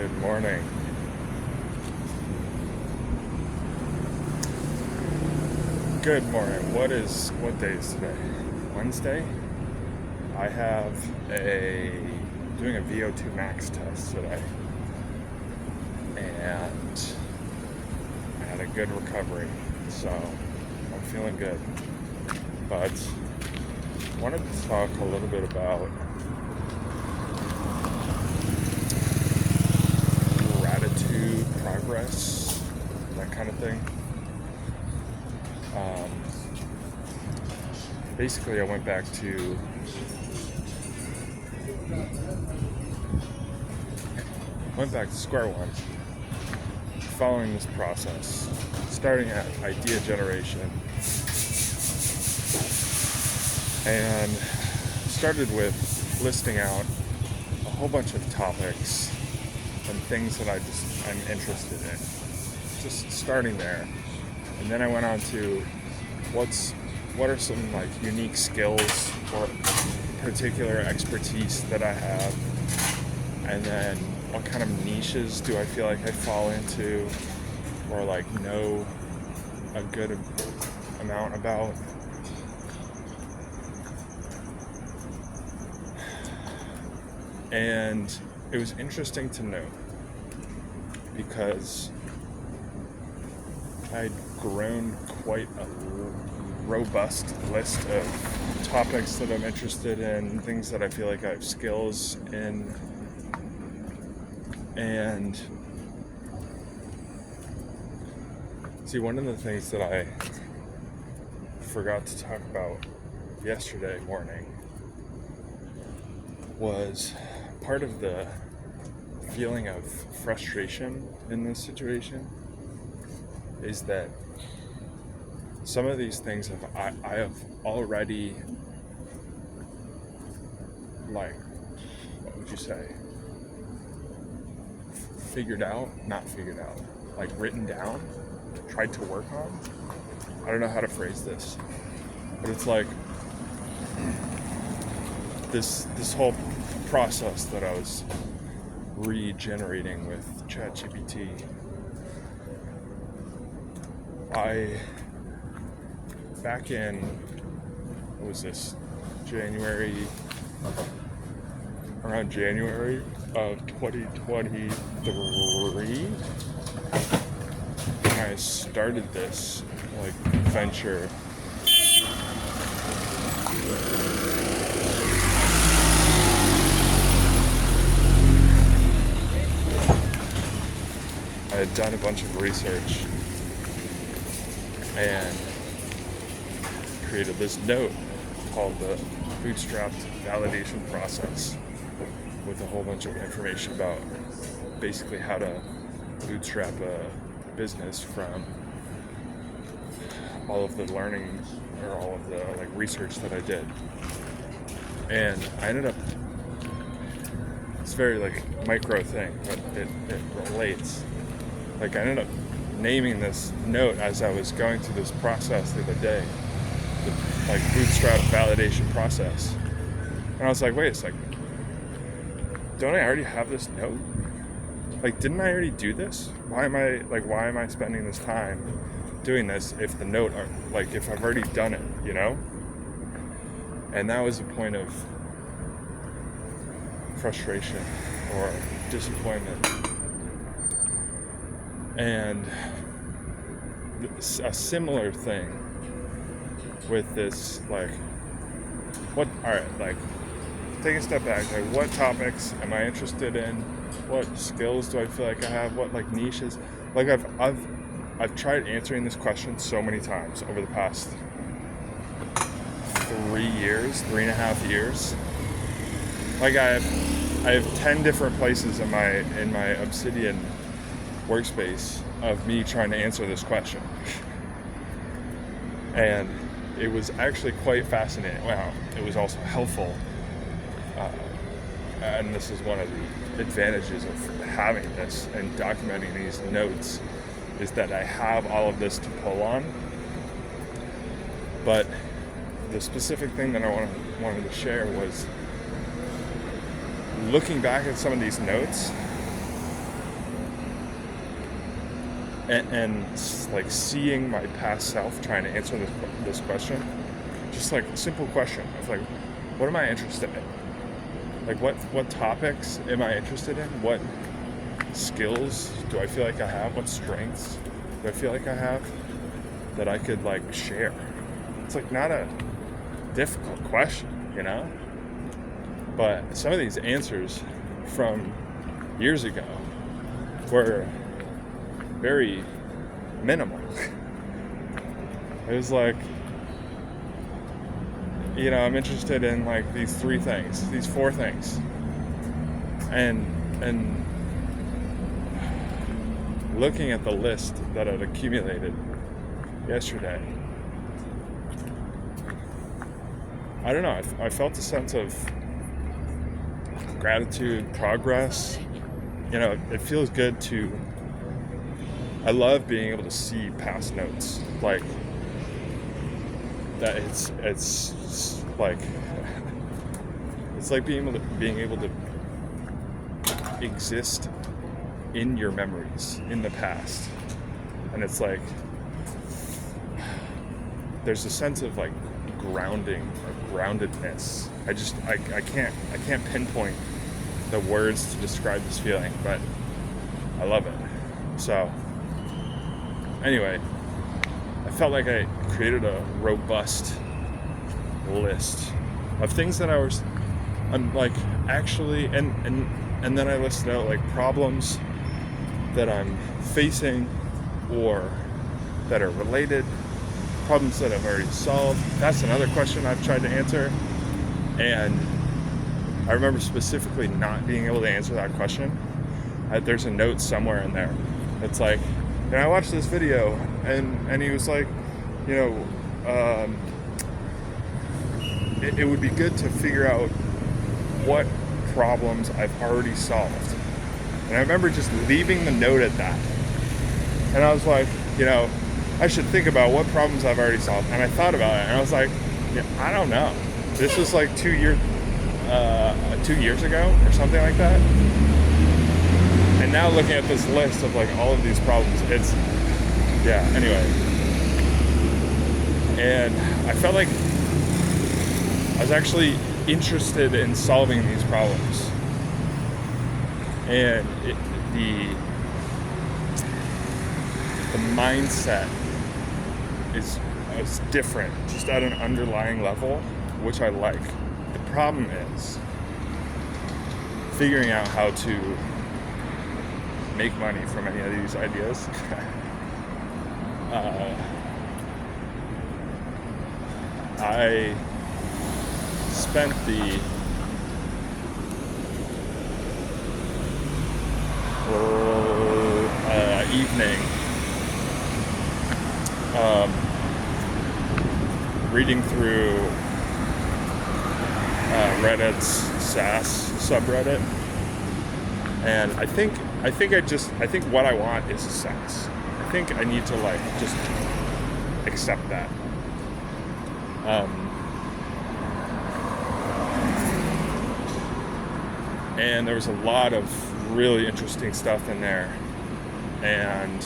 Good morning. Good morning. What day is today? Wednesday? I have doing a VO2 max test today. And I had a good recovery. So I'm feeling good. But I wanted to talk a little bit about gratitude, progress, that kind of thing. Basically, I went back to square one, following this process, starting at idea generation, and started with listing out a whole bunch of topics and things that I'm interested in. Just starting there. And then I went on to what are some like unique skills or particular expertise that I have, and then what kind of niches do I feel like I fall into or like know a good amount about. And it was interesting to note because I'd grown quite a robust list of topics that I'm interested in, things that I feel like I have skills in, and see, one of the things that I forgot to talk about yesterday morning was part of the feeling of frustration in this situation is that some of these things I have already, like, what would you say, not figured out, like written down, tried to work on. I don't know how to phrase this, but it's like this whole process that I was regenerating with ChatGPT. Back in, what was this, around January of 2023, when I started this like venture. I had done a bunch of research and created this note called the Bootstrapped Validation Process with a whole bunch of information about basically how to bootstrap a business from all of the learning or all of the like research that I did. And I ended up, it's very like micro thing, but it relates. Like I ended up naming this note as I was going through this process the other day, the like bootstrap validation process. And I was like, wait a second, don't I already have this note? Like, didn't I already do this? Why am I spending this time doing this if the note are like, if I've already done it, you know? And that was a point of frustration or disappointment. And a similar thing with this, like, take a step back, like, what topics am I interested in? What skills do I feel like I have? What, like, niches? Like, I've tried answering this question so many times over the past 3.5 years. Like, I have 10 different places in my Obsidian workspace of me trying to answer this question. And it was actually quite fascinating. Wow, it was also helpful. And this is one of the advantages of having this and documenting these notes, is that I have all of this to pull on. But the specific thing that I wanted to share was looking back at some of these notes and like seeing my past self trying to answer this question, just like a simple question of like, what am I interested in? Like what topics am I interested in? What skills do I feel like I have? What strengths do I feel like I have that I could like share? It's like not a difficult question, you know? But some of these answers from years ago were very minimal. It was like, you know, I'm interested in like these 3 things, these 4 things. And looking at the list that I'd accumulated yesterday, I don't know, I felt a sense of gratitude, progress. You know, it feels good to, I love being able to see past notes, like that. It's like, it's like being able to exist in your memories in the past. And it's like, there's a sense of like grounding or groundedness. I can't pinpoint the words to describe this feeling, but I love it. So anyway, I felt like I created a robust list of things that I'm like actually, and then I listed out like problems that I'm facing or that are related, problems that I've already solved. That's another question I've tried to answer. And I remember specifically not being able to answer that question. There's a note somewhere in there. It's like, and I watched this video and he was like, you know, it would be good to figure out what problems I've already solved. And I remember just leaving the note at that. And I was like, you know, I should think about what problems I've already solved. And I thought about it and I was like, yeah, I don't know. This was like 2 years ago or something like that. And now looking at this list of like all of these problems, it's, yeah, anyway. And I felt like I was actually interested in solving these problems. And the mindset is different, just at an underlying level, which I like. The problem is figuring out how to make money from any of these ideas. I spent the evening reading through Reddit's SaaS subreddit, and I think what I want is a SaaS. I think I need to like just accept that. And there was a lot of really interesting stuff in there, and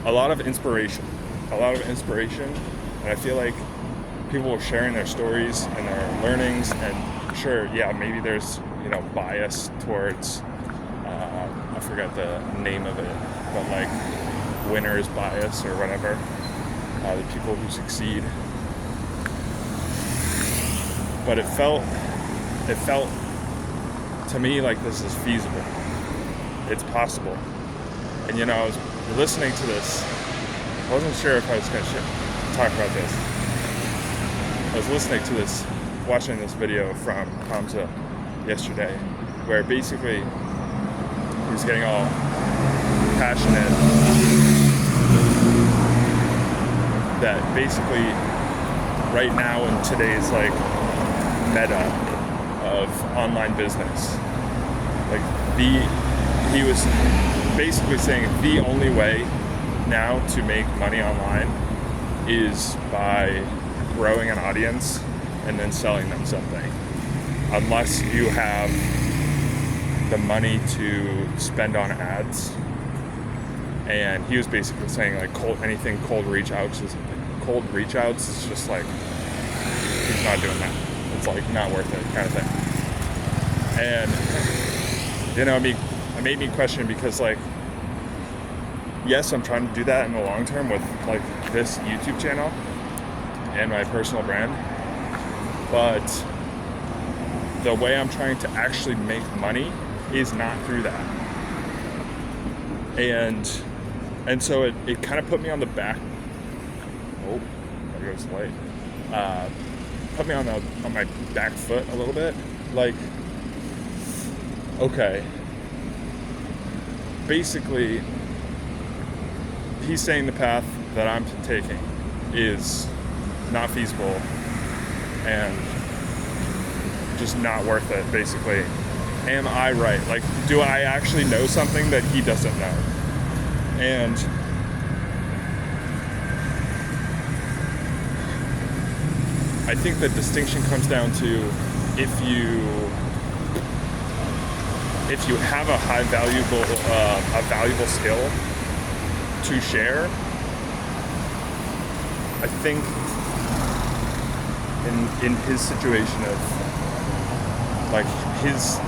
a lot of inspiration, and I feel like people were sharing their stories and their learnings, and sure, yeah, maybe there's, you know, bias towards, I forgot the name of it, but like winner's bias or whatever, the people who succeed. But it felt to me like this is feasible. It's possible. And you know, I was listening to this. I wasn't sure if I was going to talk about this. I was listening to this, watching this video from Hamza yesterday, where basically he was getting all passionate that basically right now in today's like meta of online business, like he was basically saying the only way now to make money online is by growing an audience and then selling them something, unless you have the money to spend on ads. And he was basically saying like anything cold reach outs is just like he's not doing that. It's like not worth it kind of thing. And it made me question, because like, yes, I'm trying to do that in the long term with like this YouTube channel and my personal brand, but the way I'm trying to actually make money is not through that. And so it kind of put me on the back. Oh, there goes the light. Put me on my back foot a little bit. Like, okay, basically, he's saying the path that I'm taking is not feasible and just not worth it, basically. Am I right? Like, do I actually know something that he doesn't know? And I think the distinction comes down to if you have a valuable skill to share. I think in his situation of like his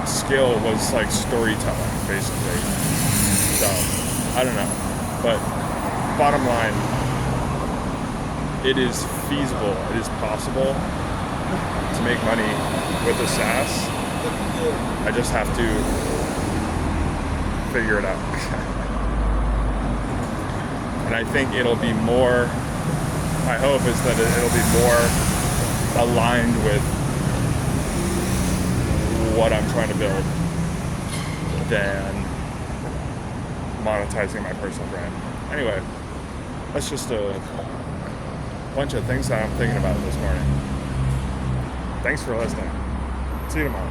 skill was like storytelling, basically. So I don't know, but bottom line, it is feasible, it is possible to make money with a SaaS. I just have to figure it out. And I think it'll be more, my hope is that it'll be more aligned with what I'm trying to build than monetizing my personal brand. Anyway, that's just a bunch of things that I'm thinking about this morning. Thanks for listening. See you tomorrow.